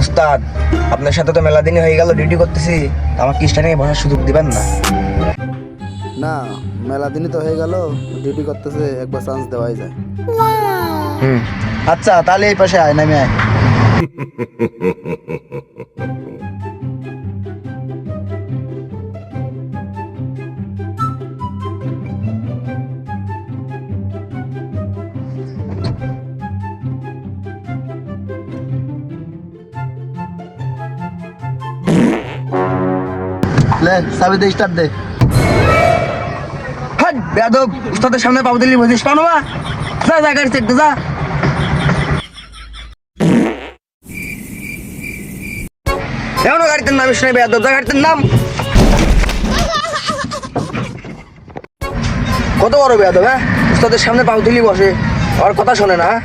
উস্তাদ, আপনার সাথে তো মেলা দিনই হয়ে গেল ডিউটি করতেছি, আমাকে স্টার্টিংয়ে বসার সুযোগ দিবেন না? না, মেলা দিনই তো হয়ে গেল, ডিউটি করতেছে, একবার চান্স দেওয়াই যায়। আচ্ছা, তাহলে এই পাশে আয়, নামে আয়। লে, চাবি দে, স্টার্ট দে। হাট বেয়াদব, উস্তাদের সামনে পাবো দিল্লি বসিস পানো না? যা যা, গাড়ি চেক দে, যা। এখনো গাড়িতে নামিস নাই বেয়াদব, যা গাড়িতে নাম। কত বড় বেয়াদব, হ্যাঁ? উস্তাদের সামনে পাবো দিল্লি বসে, আর কথা শোনে না, হ্যাঁ?